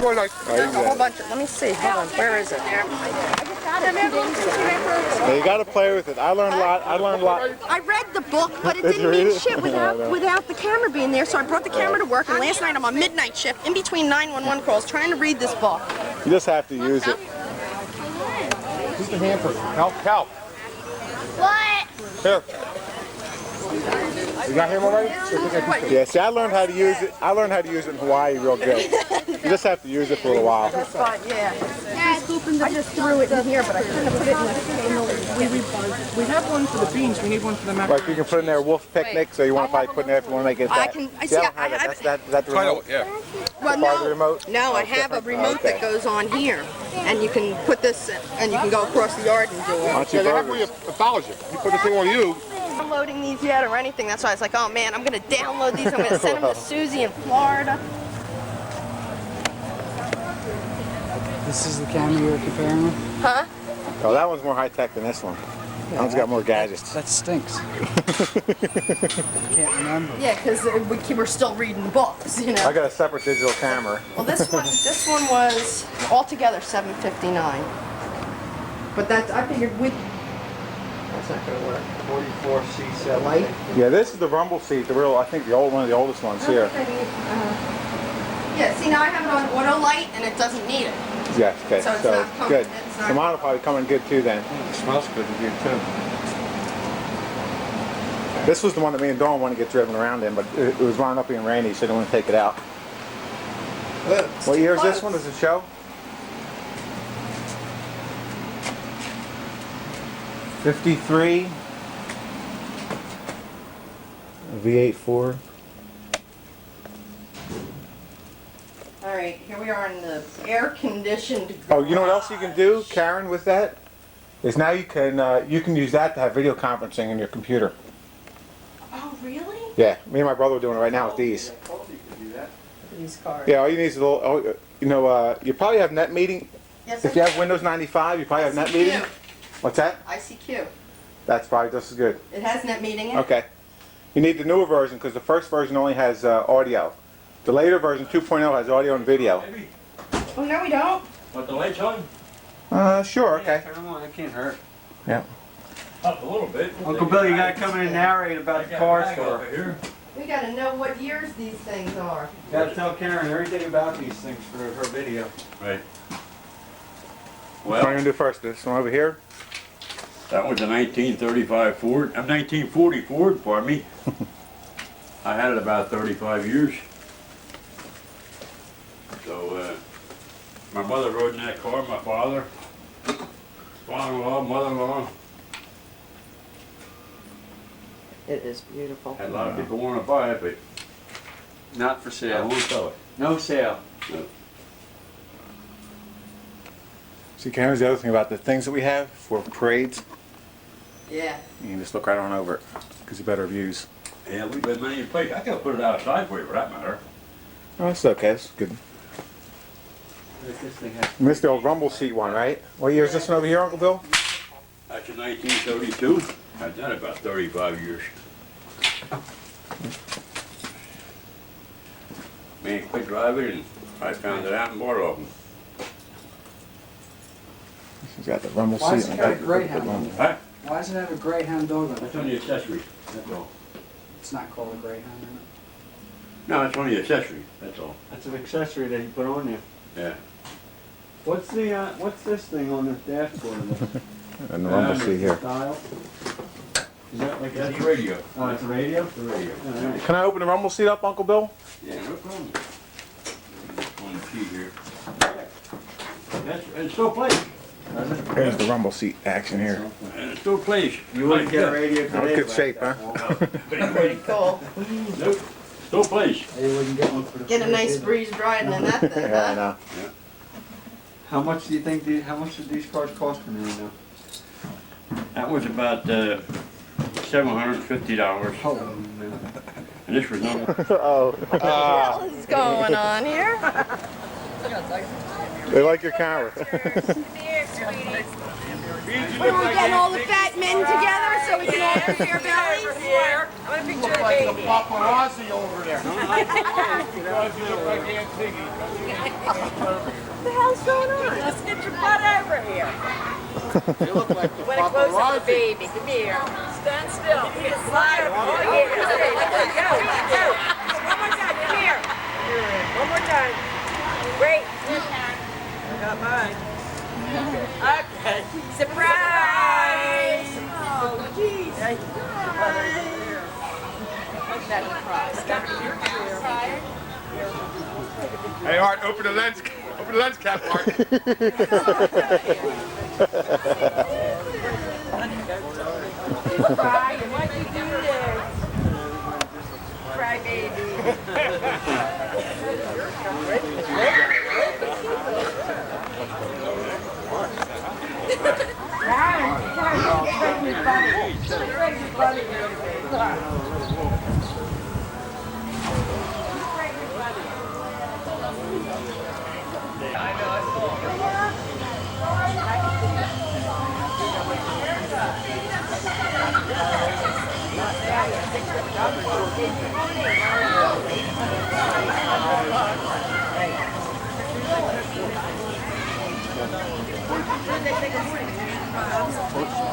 Come on, like. There's a whole bunch of, let me see, hold on, where is it? I just got it 2 days ago. Yeah, you got to play with it. I learned a lot. I read the book, but it didn't mean shit without the camera being there, so I brought the camera to work, and last night I'm on midnight shift, in between 911 calls, trying to read this book. You just have to use it. Use the hand for help. What? Here. You got him already? Yeah, see, I learned how to use it. I learned how to use it in Hawaii real good. You just have to use it for a little while. That's fine, yeah. I just threw it in here, but I shouldn't have put it in the We have one for the beans. We need one for the macaroni. Like you can put in there wolf picnic, so you want to probably put in there if you want to make it that. I don't have that. Is that the remote? Yeah. Well, Part of the remote? No, I have a remote that goes on here, and you can put this, and you can go across the yard and do it. Aren't you Yeah, they have burgers? a $1,000. You put the thing on you. I'm not loading these yet or anything. That's why I was like, oh man, I'm going to download these. I'm going to send them to Susie in Florida. This is the camera you're comparing with? Huh? Oh, that one's more high tech than this one. That one's got more gadgets. That stinks. Can't remember. Yeah, because we're still reading books, you know. I got a separate digital camera. Well, this one was altogether $759. But I figured that's not going to work. 44C7. Light. Yeah, this is the rumble seat, I think one of the oldest ones here. Yeah, see now I have it on auto light and it doesn't need it. Yes, okay, So it's so not coming- good. it's not- So mine will probably come in good too then. It smells good in here, too. This was the one that me and Dawn want to get driven around in, but it was wound up being rainy, so I didn't want to take it out. What year is this one? Does it show? 53 V8 Ford. All right, here we are in the air-conditioned. Oh, you know what else you can do, Karen, with that? Is now you can use that to have video conferencing in your computer. Oh, really? Yeah, me and my brother are doing it right now with these. These cars. Yeah, all you need is a little. You probably have net meeting. Yes, If you have Windows 95, you probably have net meeting. What's that? ICQ. That's probably just as good. It has net meeting in it? Okay. You need the newer version because the first version only has audio. The later version, 2.0, has audio and video. Oh, no, we don't. Want the lights on? Sure, okay. Turn them on, that can't hurt. Yeah. Up a little bit. Uncle Bill, you gotta come in and narrate about the car store. Here. We got to know what years these things are. You gotta tell Karen everything about these things for her video. Right. What are you going to do first? This one over here? That was a 1935 Ford, 1940 Ford, pardon me. I had it about 35 years. So, my mother rode in that car, my father, father-in-law, mother-in-law. It is beautiful. Had a lot of people want to buy it, but Not for I sale. won't sell it. No sale. No. See, Karen's the other thing about the things that we have for parades. Yeah. You can just look right on over it because you better views. Yeah, we've been many places. I could put it outside for you, for that matter. Oh, it's okay. It's good. This thing has You missed the old rumble seat one, right? What year is this one over here, Uncle Bill? That's in 1932. I've done it about 35 years. Man quit driving and I found it out and bought it off him. She's got the rumble Why seat. has it got a Greyhound on it? Huh? Why does it have a Greyhound dog on That's it? only accessory, that's all. It's not called a Greyhound, is it? No, it's only accessory, that's all. That's an accessory that you put on there. Yeah. What's this thing on the dashboard of this? And the rumble seat here. Dial? Is that like That's the radio. Oh, it's a radio? The radio. All right. Can I open the rumble seat up, Uncle Bill? Yeah, no problem. On the key here. It still plays. Here's the rumble seat action here. And it still plays. You wouldn't get a radio today. Oh, good but- shape, huh? Pretty cool. Nope, still plays. You wouldn't get one for the Get a free, nice did you? breeze riding in that thing, Yeah, I huh? know. How much do you think, how much did these cars cost me right now? That was about $750. Oh, man. And this was no. Oh, What the hell is going on here? they like your camera. When we're getting all the fat men together so we can all compare bellies. You look like the paparazzi over there. You look like Aunt Piggy. What the hell's going on? Let's get your butt over here. You look like the Want to close up the paparazzi. baby? Come here. Stand still. You can slide. Oh, yeah. Go. One more time. Come here. One more time. Great. I got mine. Okay. Surprise! Oh, jeez. What's that surprise? Hey, Art, open the lens. Open the lens cap, Art. Cry. Why'd you do this? Cry, baby.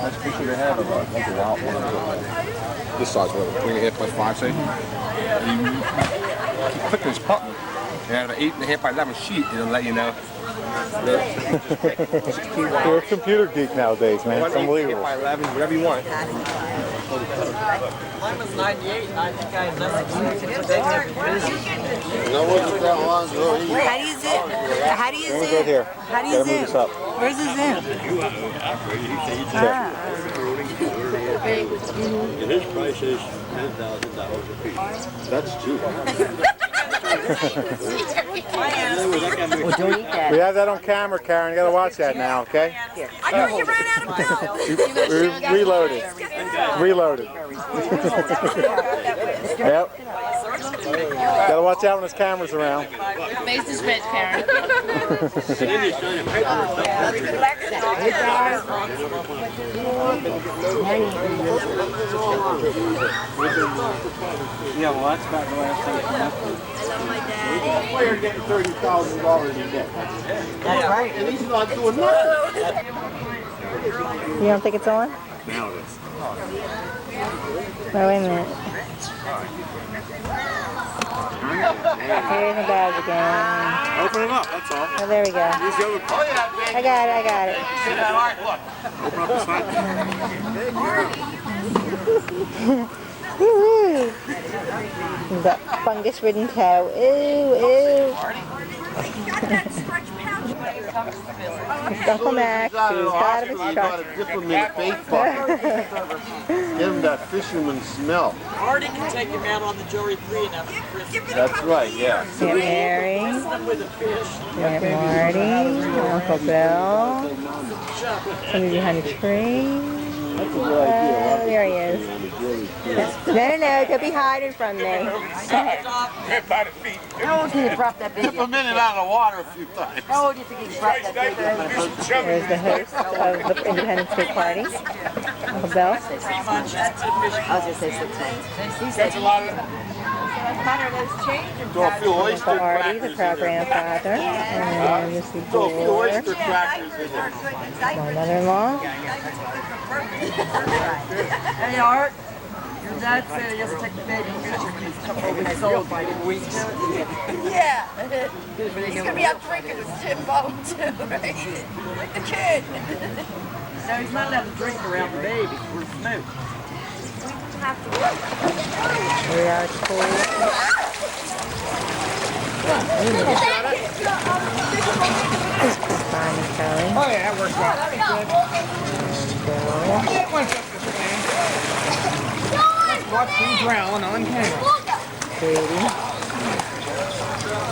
That's a picture they have of like a wild one. This size, what, 3.5 by 5, say? Keep clicking this button. And have an 8.5 by 11 sheet, it'll let you know. You're a computer geek nowadays, man. It's unbelievable. 8 by 11, whatever you want. Mine was 98, and I think I had never No, wasn't that long ago. How do you zoom? How do you zoom? Go here. How do you Gotta move this zoom? up. Where's the zoom? And his price is $10,000 a piece. That's cheap. Well, don't eat that. We have that on camera, Karen. You gotta watch that now, okay? I know you ran out of pills. Reloaded. Reloaded. Yep. Gotta watch out when his camera's around. Face this bitch, Karen. Yeah, well, that's about the last thing. Well, you're getting $30,000 in debt. That's right. And he's not doing nothing. You don't think it's on? Now it is. Oh, wait a minute. Here's the bag again. Open them up, that's all. Oh, there we go. Use the other part. I got it, I got it. Open up the side. Woo-hoo. The fungus-ridden toe. Ew, ew. Uncle Mac, he's out of his truck. Dip him in bait butter. Give him that fisherman smell. Artie can take him out on the Joey 3 and after Christmas. That's right, yeah. Aunt Mary, With a fish. Aunt Marty, Uncle Bill. Somebody behind the tree. There he is. No, don't be hiding from me. By the feet. How old do you drop that baby? Dip him in and out of the water a few times. How old do you think you drop that baby? There's the host of the Independence Day party, Uncle Bill. I was gonna say 6 months. He said A lot of throw a few oyster Uncle Artie, the crackers proud in there. grandfather. And this is Throw a few Bohr, oyster crackers in there. my mother-in-law. Hey, Art. Your dad said he has to take the baby picture because he's a couple of weeks old by weeks. Yeah. He's gonna be out drinking with Timbo too, right? Like the kid. No, he's not allowed to drink around the baby. We're smooth. We are cool. Fine, Kelly. Oh yeah, that works well. That one's up this man. Watch me drown on camera. Katie.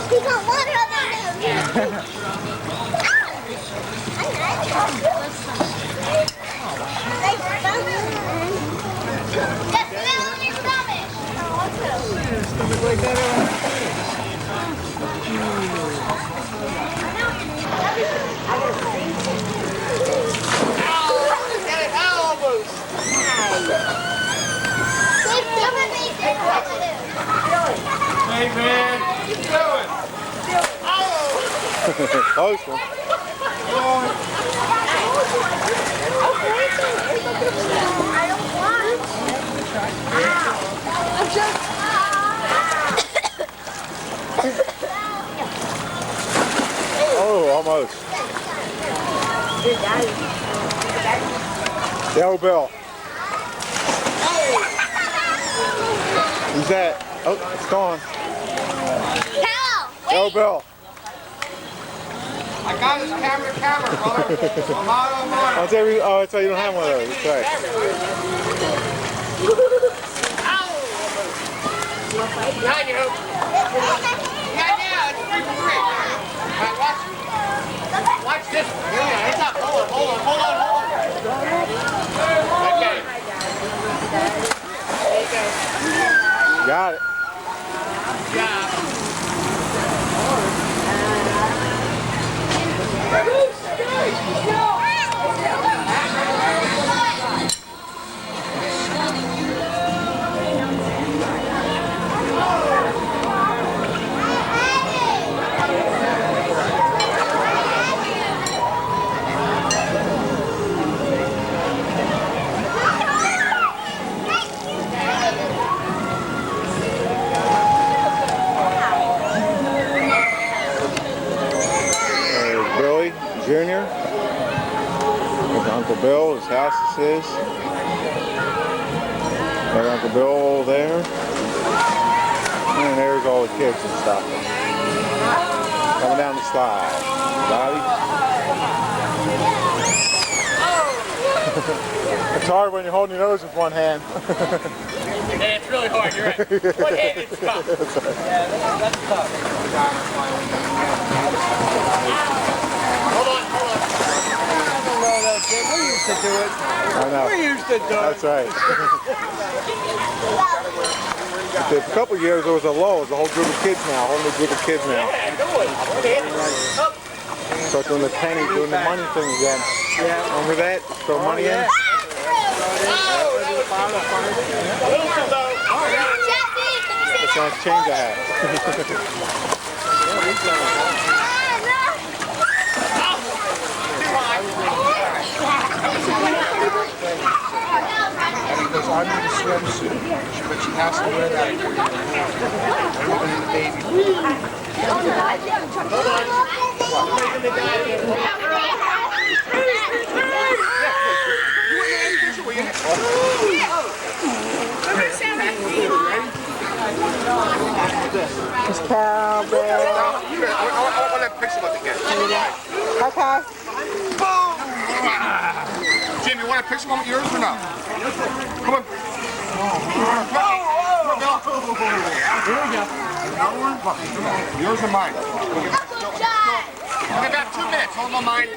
He got water on their nose. Get feel on your stomach. Stomach like that. I gotta see. Close one. Oh, almost. Yo, Bill. Who's that? Oh, it's gone. Yo, Bill. I got his camera, brother. I'm on. Oh, that's why you don't have one of those. That's right. Behind you. Yeah, it's 3 for 3. Alright, watch this one. Yeah, heads up. Hold on. Okay. There you go. Got it. Yeah. Billy Jr. With Uncle Bill, his house is his. There's Uncle Bill there. And there's all the kids and stuff. Coming down the slide. Bobby. It's hard when you're holding your nose with one hand. Yeah, it's really hard, you're right. One hand, it's tough. That's tough. Hold on. I don't know that, Jim. We used to do it. I know. We used to do it. That's right. A couple of years there was a lull. There's a whole group of kids now. A whole new group of kids now. Yeah, good one. Start doing the penny, doing the money thing again. Yeah. Remember that? Throw money in? That's a nice change I had. Because I need a swimsuit, but she has to wear that when the baby. It's cowbell. I want that picture of it again. Okay. Jim, you want a picture of yours or no? Come on. Here we go. Another one? Come on. Yours or mine? We got 2 minutes. Hold on mine.